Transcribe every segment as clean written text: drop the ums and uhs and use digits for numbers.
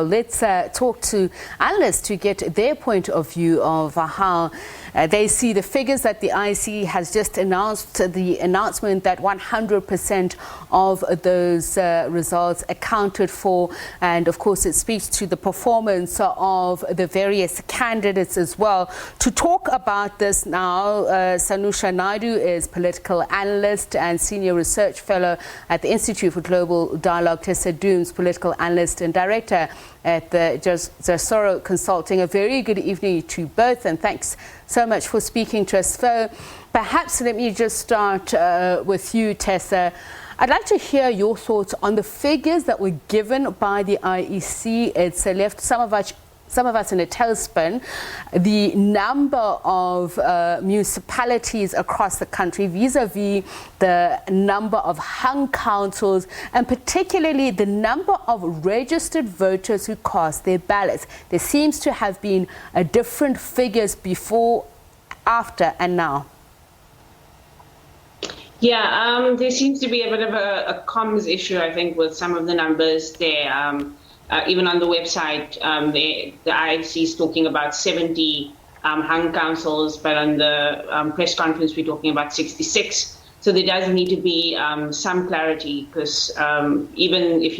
Let's talk to analysts to get their point of view of how they see the figures that the IEC has just announced, the announcement that 100% of those results accounted for. And of course, it speaks to the performance of the various candidates as well. To talk about this now, Sanusha Naidoo is political analyst and senior research fellow at the Institute for Global Dialogue. Tessa Dooms, political analyst and director at the Zasoro Consulting. A very good evening to both, and thanks so much for speaking to us. So perhaps let me just start with you, Tessa. I'd like to hear your thoughts on the figures that were given by the IEC. It's left some of us in a tailspin. The number of municipalities across the country vis-a-vis the number of hung councils, and particularly the number of registered voters who cast their ballots. There seems to have been different figures before, after, and now. Yeah, there seems to be a bit of a comms issue, I think, with some of the numbers there. Even on the website, the IEC is talking about 70 hung councils, but on the press conference, we're talking about 66. So there does need to be some clarity, because even if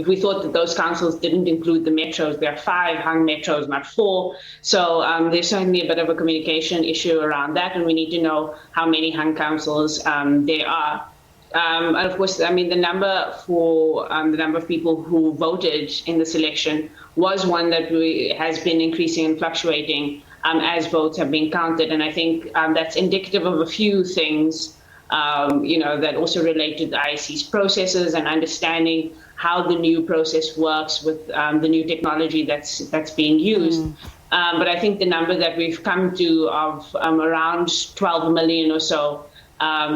we thought that those councils didn't include the metros, there are 5 hung metros, not 4. So there's certainly a bit of a communication issue around that, and we need to know how many hung councils there are. And of course, I mean, the number of people who voted in this election was one that has been increasing and fluctuating as votes have been counted. And I think that's indicative of a few things, that also relate to the IEC's processes and understanding how the new process works with the new technology that's being used. But I think the number that we've come to of around 12 million or so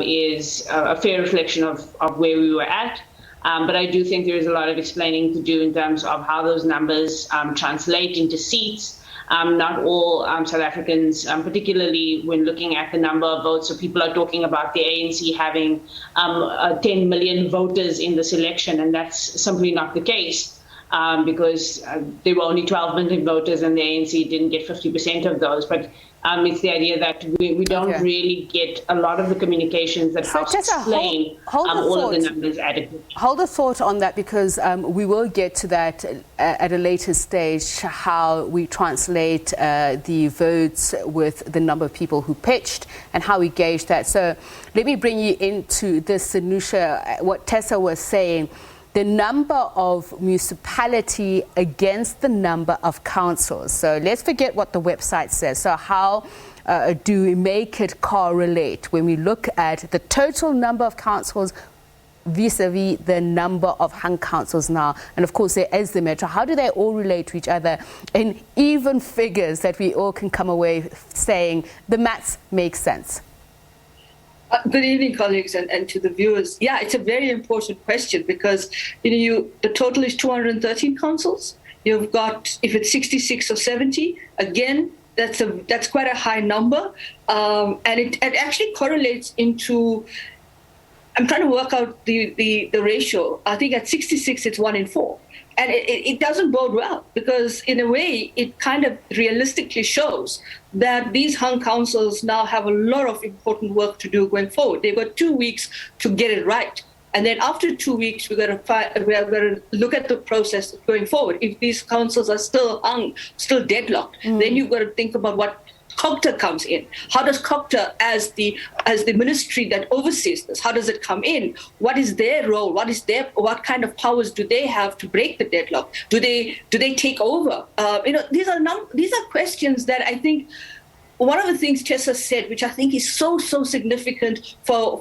is a fair reflection of where we were at. But I do think there is a lot of explaining to do in terms of how those numbers translate into seats. Not all South Africans, particularly when looking at the number of votes. So people are talking about the ANC having 10 million voters in this election, and that's simply not the case. Because there were only 12 million voters and the ANC didn't get 50% of those. But it's the idea that we don't really get a lot of the communications that helps explain all of the numbers adequately. Hold a thought on that, because we will get to that at a later stage, how we translate the votes with the number of people who pitched and how we gauge that. So let me bring you into this, Sanusha, what Tessa was saying. The number of municipality against the number of councils. So let's forget what the website says. So how do we make it correlate when we look at the total number of councils vis-a-vis the number of hung councils now? And of course, there is the metro. How do they all relate to each other in even figures that we all can come away saying the maths makes sense? Good evening, colleagues, and to the viewers. Yeah, it's a very important question, because the total is 213 councils. You've got, if it's 66 or 70, again, that's quite a high number, and it actually correlates into. I'm trying to work out the ratio. I think at 66, it's 1 in 4. And it doesn't bode well, because in a way, it kind of realistically shows that these hung councils now have a lot of important work to do going forward. They've got 2 weeks to get it right. And then after 2 weeks, we're going to look at the process going forward. If these councils are still hung, still deadlocked, then you've got to think about what COGTA comes in. How does COGTA, as the ministry that oversees this, how does it come in? What is their role? What kind of powers do they have to break the deadlock? Do they take over? These are questions that I think. One of the things Tessa said, which I think is so significant for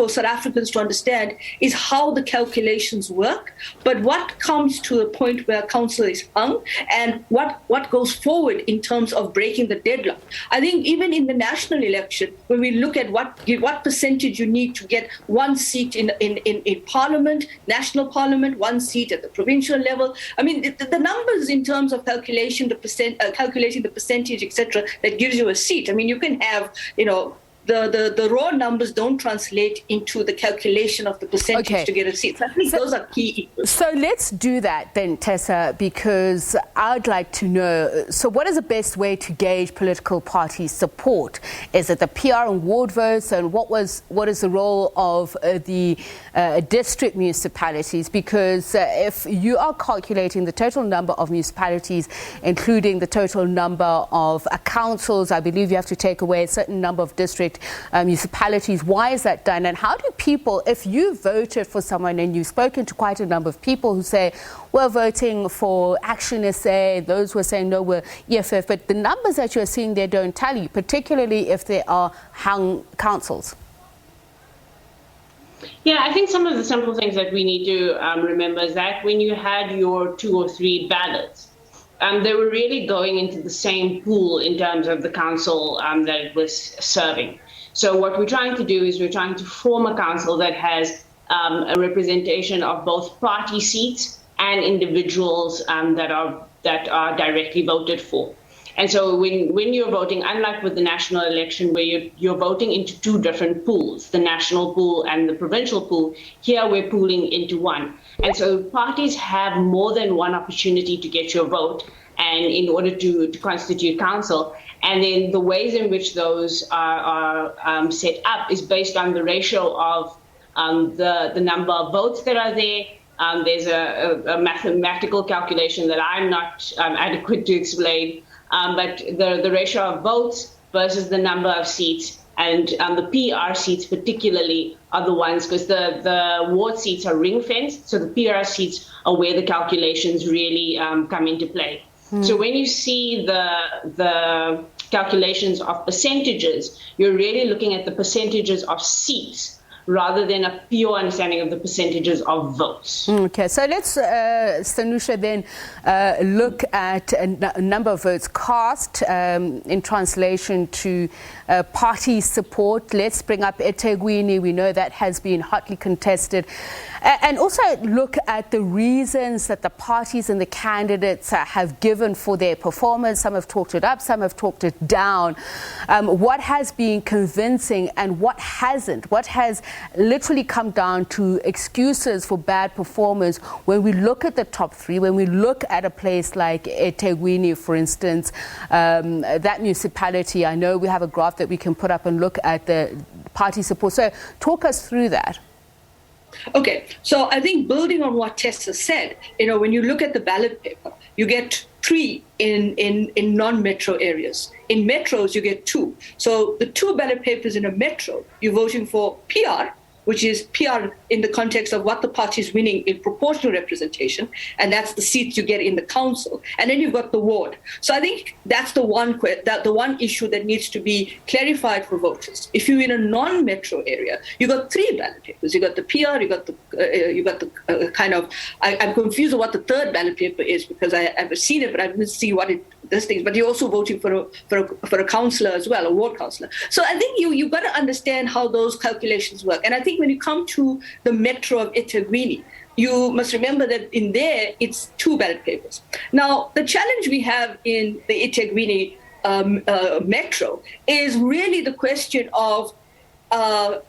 South Africans to understand, is how the calculations work, but what comes to a point where council is hung, and what goes forward in terms of breaking the deadlock. I think even in the national election, when we look at what percentage you need to get one seat in parliament, national parliament, one seat at the provincial level. I mean, the numbers in terms of calculating the percentage, etc., that gives you a seat. I mean, you can have, the raw numbers don't translate into the calculation of the percentage to get a seat. So I think those are key issues. So let's do that then, Tessa, because I'd like to know, so what is the best way to gauge political party support? Is it the PR and ward votes, and what is the role of the district municipalities? Because if you are calculating the total number of municipalities, including the total number of councils, I believe you have to take away a certain number of district municipalities. Why is that done? And how do people, if you voted for someone and you've spoken to quite a number of people who say, we're voting for Action SA, those who are saying no, we're EFF, but the numbers that you're seeing there don't tally, particularly if they are hung councils? Yeah, I think some of the simple things that we need to remember is that when you had your 2 or 3 ballots, they were really going into the same pool in terms of the council that it was serving. So what we're trying to do is we're trying to form a council that has a representation of both party seats and individuals that are directly voted for. And so when you're voting, unlike with the national election where you're voting into 2 different pools, the national pool and the provincial pool, here we're pooling into one. And so parties have more than one opportunity to get your vote and in order to constitute council. And then the ways in which those are set up is based on the ratio of the number of votes that are there. There's a mathematical calculation that I'm not adequate to explain. But the ratio of votes versus the number of seats, and the PR seats particularly are the ones, because the ward seats are ring fenced, so the PR seats are where the calculations really come into play. So when you see the calculations of percentages, you're really looking at the percentages of seats rather than a pure understanding of the percentages of votes. Okay, so let's, Sanusha, then look at a number of votes cast in translation to party support. Let's bring up eThekwini. We know that has been hotly contested. And also look at the reasons that the parties and the candidates have given for their performance. Some have talked it up, some have talked it down. What has been convincing and what hasn't? What has literally come down to excuses for bad performance when we look at the top 3, when we look at a place like eThekwini, for instance, that municipality, I know we have a graph that we can put up and look at the party support. So talk us through that. Okay, so I think building on what Tessa said, when you look at the ballot paper, you get 3 in non-metro areas. In metros, you get 2. So the 2 ballot papers in a metro, you're voting for PR, which is PR in the context of what the party is winning in proportional representation, and that's the seats you get in the council. And then you've got the ward. So I think that's the one issue that needs to be clarified for voters. If you're in a non-metro area, you got 3 ballot papers. You got the PR, you got the kind of. I'm confused on what the 3rd ballot paper is because I've seen it, but I didn't see what this thing. But you're also voting for a councillor as well, a ward councillor. So I think you've got to understand how those calculations work. And I think when you come to the metro of eThekwini, you must remember that in there, it's 2 ballot papers. Now, the challenge we have in the eThekwini metro is really the question of how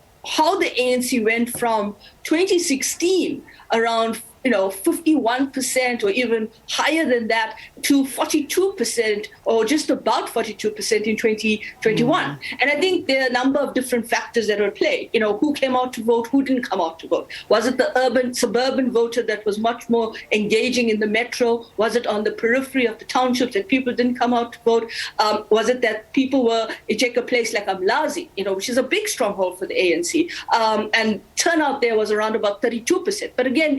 the ANC went from 2016 around 51% or even higher than that to 42% or just about 42% in 2021. And I think there are a number of different factors that are at play. Who came out to vote, who didn't come out to vote? Was it the suburban voter that was much more engaging in the metro? Was it on the periphery of the townships that people didn't come out to vote? Was it that people were, you take a place like Umlazi, which is a big stronghold for the ANC, and turnout there was around about 32%. But again,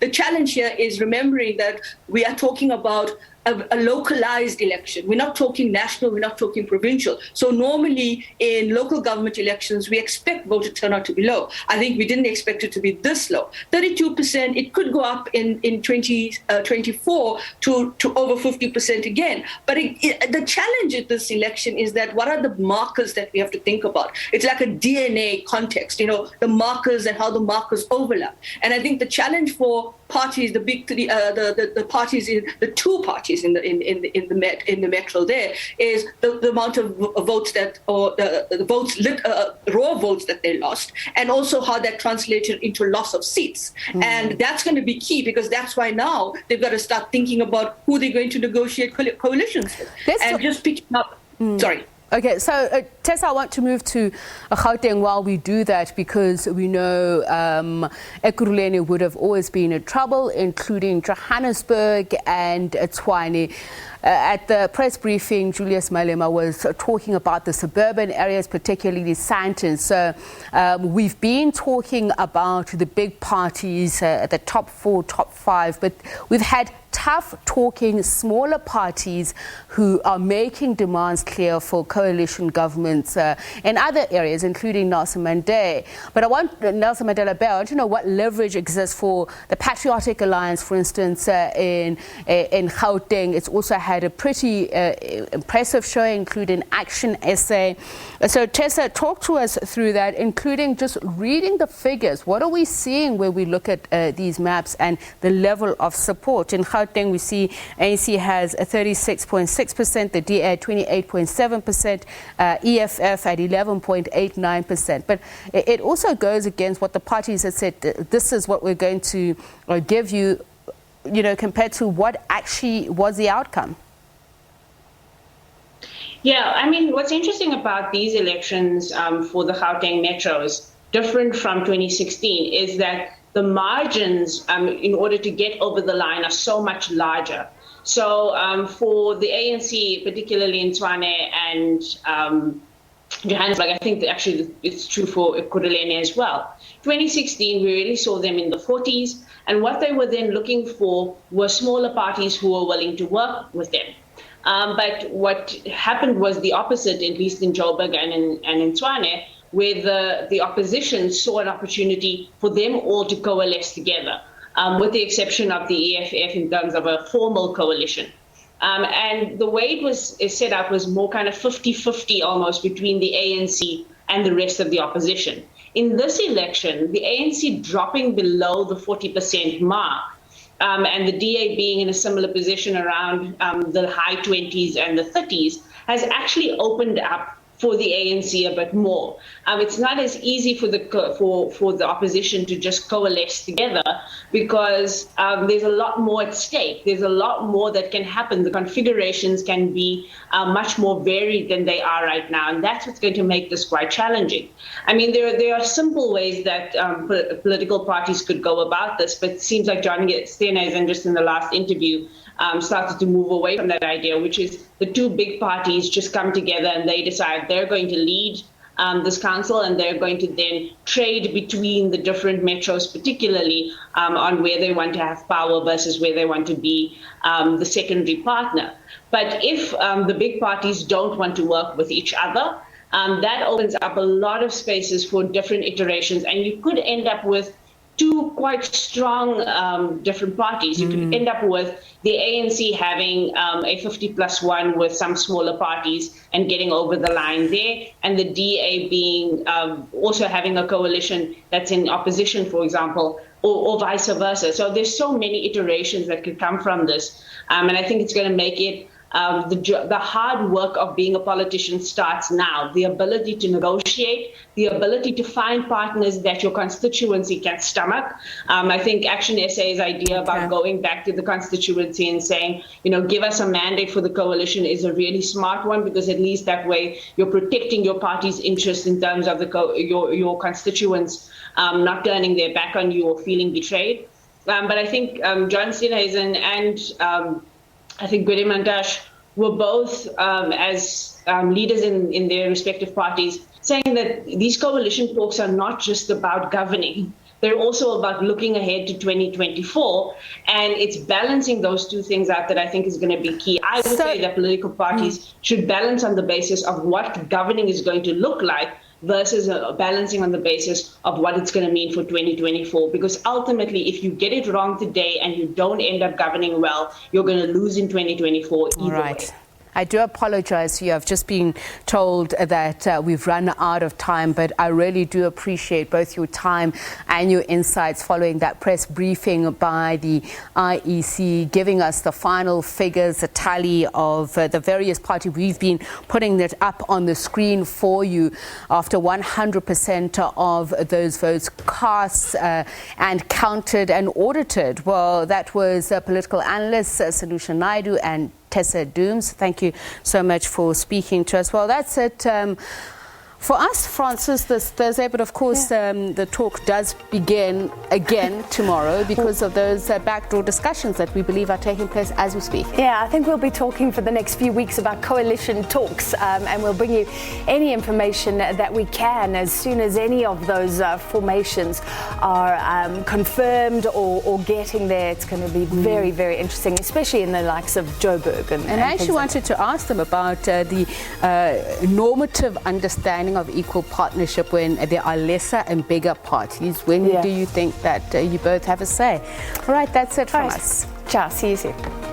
the challenge here is remembering that we are talking about a localized election. We're not talking national, we're not talking provincial. So normally in local government elections, we expect voter turnout to be low. I think we didn't expect it to be this low. 32%, it could go up in 2024 to over 50% again. But the challenge at this election is that what are the markers that we have to think about? It's like a DNA context, the markers and how the markers overlap. And I think the challenge for parties, the big three, the parties in the two parties in the metro there is the amount of votes that, or the votes, raw votes that they lost, and also how that translated into loss of seats. And that's going to be key, because that's why now they've got to start thinking about who they're going to negotiate coalitions with. And just picking up, sorry. Okay, so Tessa, I want to move to Gauteng while we do that, because we know Ekurhuleni would have always been in trouble, including Johannesburg and Tshwane. At the press briefing, Julius Malema was talking about the suburban areas, particularly Sandton. So we've been talking about the big parties, the top 4, top 5, but we've had tough talking smaller parties who are making demands clear for coalition governments in other areas, including Nelson Mandela. But I want Nelson Mandela Bay. I want to know what leverage exists for the Patriotic Alliance, for instance, in Gauteng. It's also had a pretty impressive show, including Action Essay. So Tessa, talk to us through that, including just reading the figures. What are we seeing where we look at these maps and the level of support? In Gauteng, we see ANC has a 36.6%, the DA at 28.7%, EFF at 11.89%. But it also goes against what the parties have said. This is what we're going to give you, you know, compared to what actually was the outcome. Yeah, I mean, what's interesting about these elections for the Gauteng metros, different from 2016, is that the margins in order to get over the line are so much larger. So for the ANC, particularly in Tshwane and Johannesburg, I think that actually it's true for Ekurhuleni as well. 2016, we really saw them in the 40s. And what they were then looking for were smaller parties who were willing to work with them. But what happened was the opposite, at least in Joburg and in Tshwane, where the opposition saw an opportunity for them all to coalesce together, with the exception of the EFF in terms of a formal coalition. And the way it was set up was more kind of 50-50 almost between the ANC and the rest of the opposition. In this election, the ANC dropping below the 40% mark, and the DA being in a similar position around the high 20s and the 30s, has actually opened up for the ANC a bit more. It's not as easy for the opposition to just coalesce together, because there's a lot more at stake. There's a lot more that can happen. The configurations can be much more varied than they are right now, and that's what's going to make this quite challenging. I mean, there are simple ways that political parties could go about this, but it seems like John Steenhuisen, just in the last interview, started to move away from that idea, which is the two big parties just come together and they decide they're going to lead this council, and they're going to then trade between the different metros, particularly on where they want to have power versus where they want to be the secondary partner. But if the big parties don't want to work with each other, that opens up a lot of spaces for different iterations, and you could end up with two quite strong different parties. You could end up with the ANC having a 50+1 with some smaller parties and getting over the line there, and the DA being also having a coalition that's in opposition, for example, or vice versa. So there's so many iterations that could come from this, and I think it's going to make it the hard work of being a politician starts now. The ability to negotiate, the ability to find partners that your constituency can stomach. I think Action SA's idea about going back to the constituency and saying, you know, give us a mandate for the coalition is a really smart one, because at least that way you're protecting your party's interest in terms of your constituents not turning their back on you or feeling betrayed. But I think John Steenhuisen and I think Gwede Mantashe were both, as leaders in their respective parties, saying that these coalition talks are not just about governing. They're also about looking ahead to 2024, and it's balancing those two things out that I think is going to be key. I would say that political parties should balance on the basis of what governing is going to look like versus balancing on the basis of what it's going to mean for 2024. Because ultimately, if you get it wrong today and you don't end up governing well, you're going to lose in 2024 either way. I do apologize to you. I've just been told that we've run out of time, but I really do appreciate both your time and your insights following that press briefing by the IEC, giving us the final figures, a tally of the various parties. We've been putting it up on the screen for you after 100% of those votes cast and counted and audited. Well, that was political analyst Sanusha Naidoo and Tessa Dooms. Thank you so much for speaking to us. Well, that's it for us, Francis, this Thursday, but of course the talk does begin again tomorrow because of those backdoor discussions that we believe are taking place as we speak. Yeah, I think we'll be talking for the next few weeks about coalition talks, and we'll bring you any information that we can as soon as any of those formations are confirmed or getting there. It's going to be very, very interesting, especially in the likes of Joburg. And I actually wanted to ask them about the normative understanding of equal partnership when there are lesser and bigger parties. When do you think that you both have a say? All right, that's it from us. Ciao, see you soon.